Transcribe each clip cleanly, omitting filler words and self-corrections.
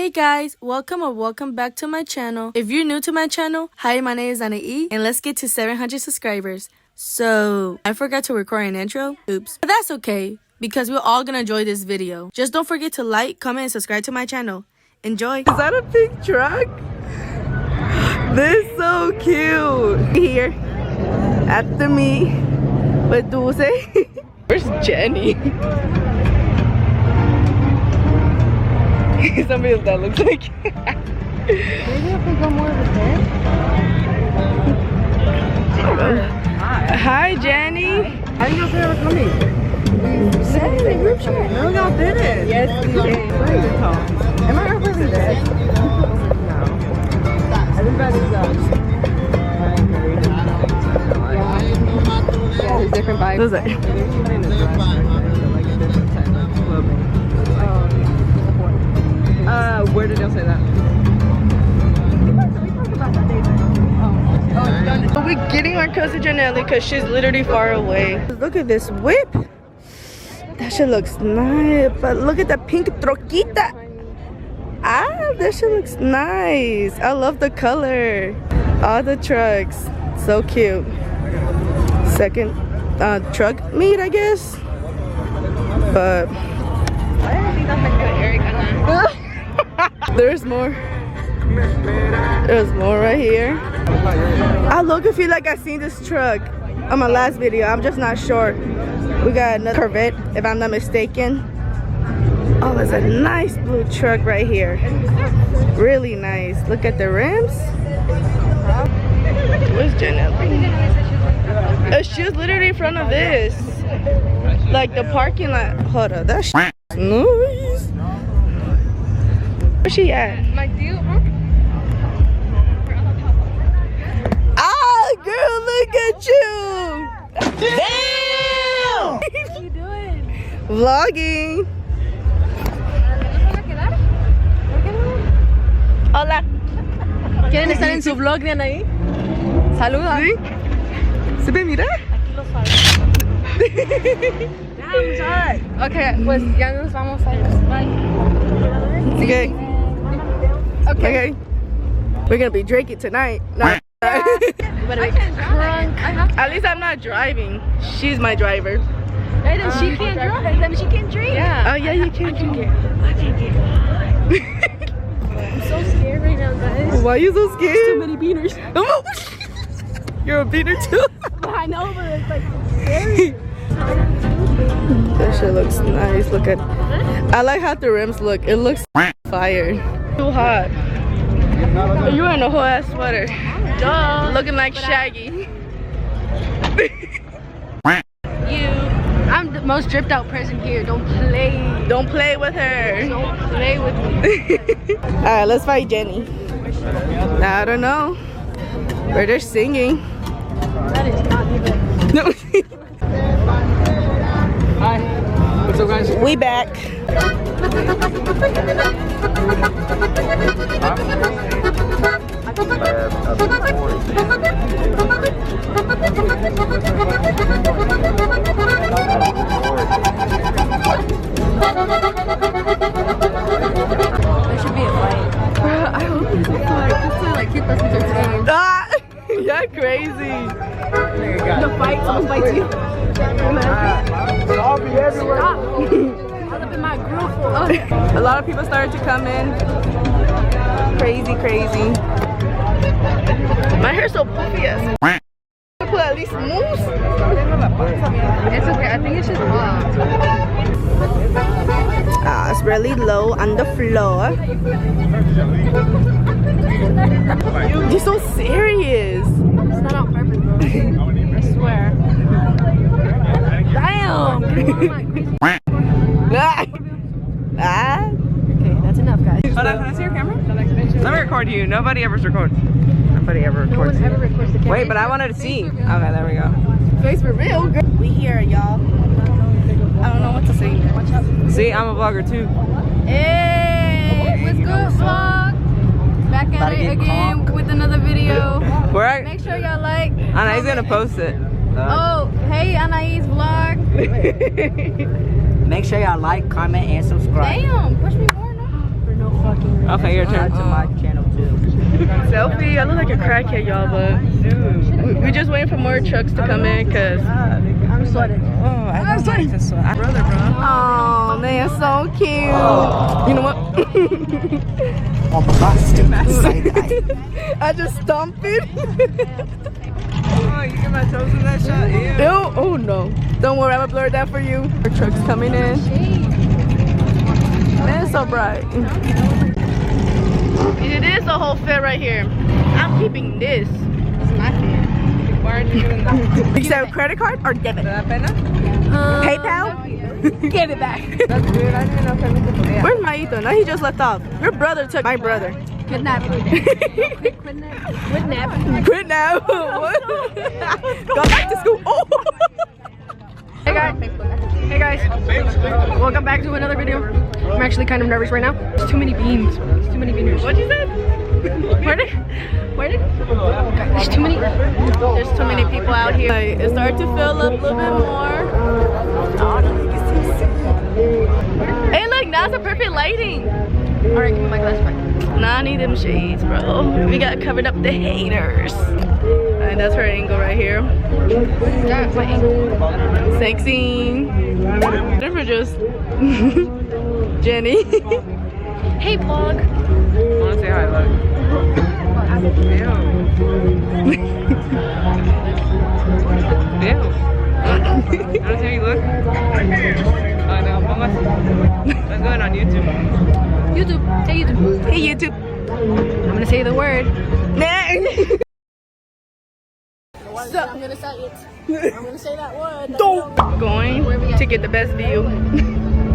Hey guys, welcome back to my channel. If you're new to my channel, hi, my name is Anaí, and let's get to 700 subscribers. So, I forgot to record an intro. Oops. But that's okay, because we're all gonna enjoy this video. Just don't forget to like, comment, and subscribe to my channel. Enjoy. Is that a pink truck? This is so cute. Here at the meet with Dulce. Where's Jenny? Somebody that looks like Maybe if we go more of a bit. Hi, Jenny. How do you know if they were coming? We said it in the group chat. No, y'all didn't. Yes, we did. Am I really dead? No. Everybody's yeah, there's different vibes. Who's that? Where did y'all say that? But we're getting our cousin Janelle because she's literally far away. Look at this whip. That shit looks nice. But look at the pink troquita. Ah, that shit looks nice. I love the color. All the trucks. So cute. Second truck meet, I guess. But there's more. There's more right here. I look and feel like I seen this truck on my last video. I'm just not sure. We got another Corvette, if I'm not mistaken. Oh, there's a nice blue truck right here. Really nice. Look at the rims. Where's Janelle? She was literally in front of this. Like the parking lot. Hold up, that's nice. Where's she at? Like, do you? Huh? Ah, girl, look at you! Damn! What are you doing? Vlogging. Hola. ¿Quieren estar en su vlog de Anaí? Saluda. ¿Sí? ¿Se ve, mira? Aquí lo sabe. Okay, pues ya nos vamos a ir. Bye. Okay. Okay. We're gonna be drinking tonight. No. But I can't drunk. At least I'm not driving. She's my driver. Hey, then she can't drive. Then she can drink. Yeah. Oh yeah, you can drink. I can't get I'm so scared right now, guys. Why are you so scared? Too many beaners. You're a beater too. I know, but it's like scary. That shit looks nice. Look at. I like how the rims look. It looks fire. Too hot. You wearing a whole ass sweater. Duh. Looking like Shaggy. I'm the most dripped out person here. Don't play. Don't play with her. Don't play with me. Alright, let's fight Jenny. I don't know. But they're singing. That is not Nivel. No. Hi. What's up, guys? We back. There should be a fight. I hope there's a fight. Just to like keep us entertained. Ah, you're crazy. The fight, someone fights you. I'll be everywhere. Stop. I'll up in my grill for A lot of people started to come in. Crazy, crazy. My hair's so puffy as. Put at least mousse. It's okay. I think it's just hot. Ah, it's really low on the floor. You're so serious. It's not on purpose, bro. I swear. Damn! Ah. Okay, that's enough, guys. Hold on, can I see your camera? Let me record you. Nobody ever records. Nobody ever No records one you. ever records the camera. Wait, but I wanted to see. Okay, there we go. Face for real, girl. We here, y'all. I don't know what to say. Watch out. See, I'm a vlogger too. Hey! What's good, vlog? Back at it again with another video. Where? Make sure y'all like. Anai's gonna post it. Oh, hey, Anai's vlog. Make sure y'all like, comment, and subscribe. Damn, push me more now. no fucking reason. Okay, your turn. To my channel too. Selfie. I look like a crackhead, y'all, but we just waiting for more trucks to come in, cause I'm sweating. Oh, I don't like to sweat. Brother, bro. oh, they're so cute. You know what? I just stomped it. Oh, you get my toes in that shot? Ew. Ew. Oh no. Don't worry, I'm gonna blur that for you. Our truck's coming in. Man, it's so bright. It is a whole fit right here. I'm keeping this. It's my fit. Why aren't you doing that? You said credit card or debit? ¿Te da pena? PayPal? Give it back. That's weird. I didn't know que no se podía. Where's Maito? No, he just left off. Your brother took my brother. Kidnap. Quit now. What? Go back to school. Oh. Hey guys. Hey guys. Welcome back to another video. I'm actually kind of nervous right now. There's too many beans. There's too many beaners. What'd you say? Where did? There's too many people out here. It started to fill up a little bit more. Hey look, now's the perfect lighting. Alright, give me my glass back. Nah, I need them shades, bro. We got covered up the haters. And that's her angle right here. That's my angle. Sexy. Never just Jenny. Hey vlog. I want to say hi, look. Ew. Ew. I don't see how you look. I know. That's going on YouTube. YouTube. Say YouTube. Hey YouTube. I'm gonna say the word. So, I'm gonna say it. I'm gonna say that word. going to get the best view.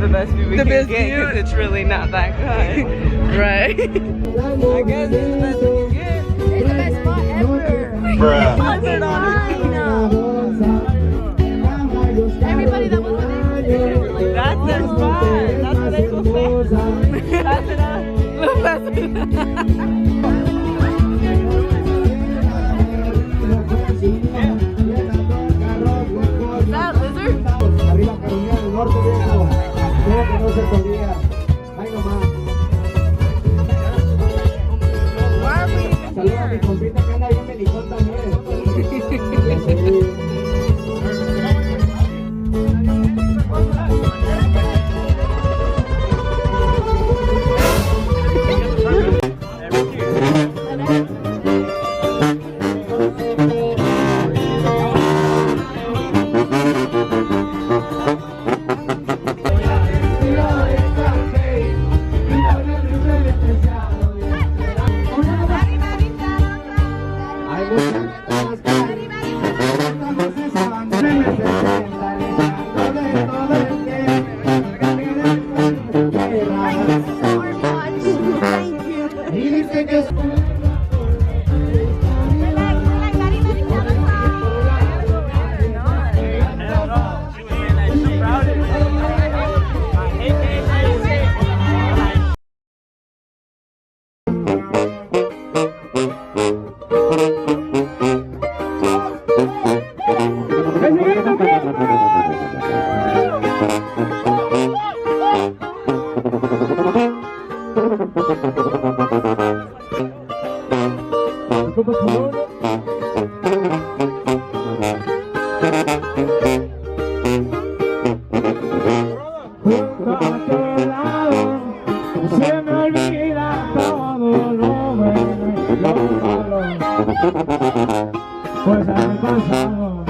The best view we The can best get, view. 'cause it's really not that good. Right. I guess it's the best we can get. It's the best spot ever. Everybody that was with it. That's their spot. That's what they will say. That's enough. Is that a lizard? Arriba Carolina del Norte, viejo. Creo que no se podía. Ahí nomás. Saludos a mi compita que anda ahí en Melicón también. Se me olvida todo lo bueno y lo malo, pues han pasado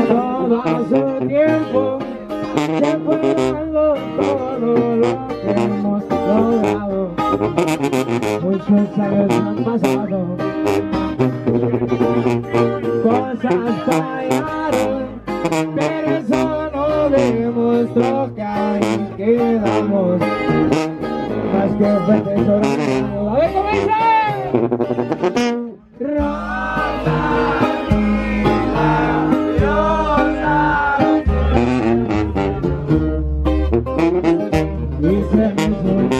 todo a su tiempo, recordando todo lo que hemos logrado. Muchos años han pasado, cosas fallaron, pero eso no demostró que ahí quedamos. Más que fuerte llorando. ¡A ver cómo dice! Rosa, rosa. Dice Jesús.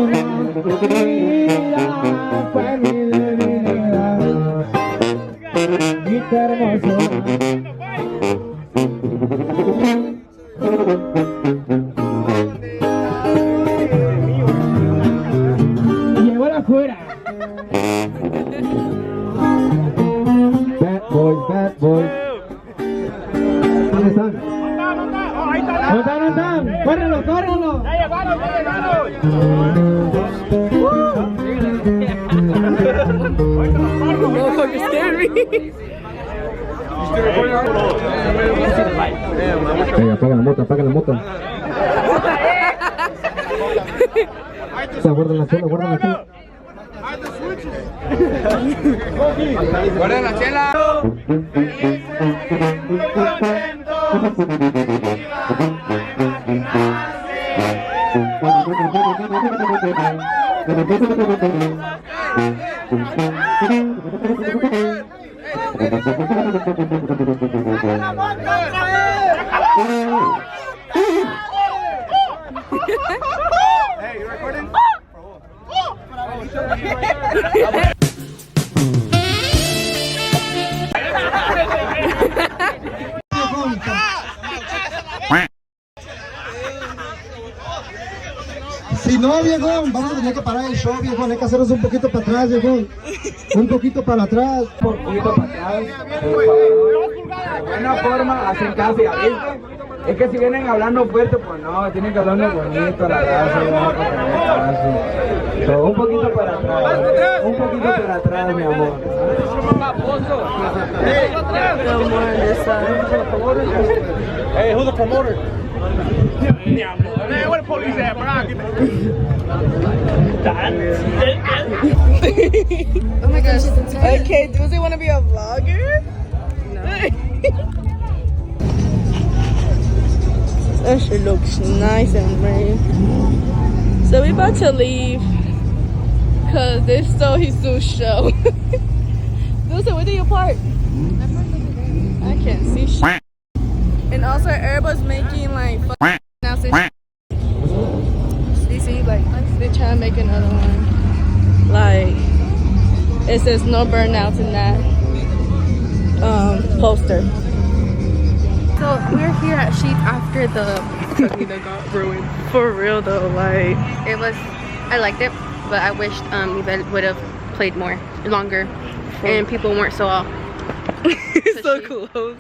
Persona, fue mi debilidad. Y qué hermoso. Llegó la fuera. Bad boys, bad boys. ¿Dónde están? No están. Córrelo. No, you scared me. Venga, apaga la moto. Guarda la chela. Guarda la chela. Hey, you recording? Si no, viejo, vamos a tener que parar el show, viejo. Hay que hacernos un poquito para atrás, viejo. Un poquito para atrás. Un poquito para atrás. Por favor. De buena forma, hacen caso, ¿ya viste? Es que si vienen hablando fuerte, pues no, tienen que hablarle bonito a la raza, ¿no? Para tener caso. So, un poquito para atrás, mi amor. Hey, who's the promoter? Man, where the police at, bro? Oh my gosh. Okay, does he want to be a vlogger? No. That shit looks nice and brave. So we about to leave because this so Jesus show. Dulce, where do you park? I can't see shit. And also everybody's making like announcements. You see, like they trying to make another one. Like it says no burnouts in that poster. So we're here at Sheets after the cookie that got ruined. For real though, like It was, I liked it, but I wished Nivel would have played longer, and people weren't so all. so close.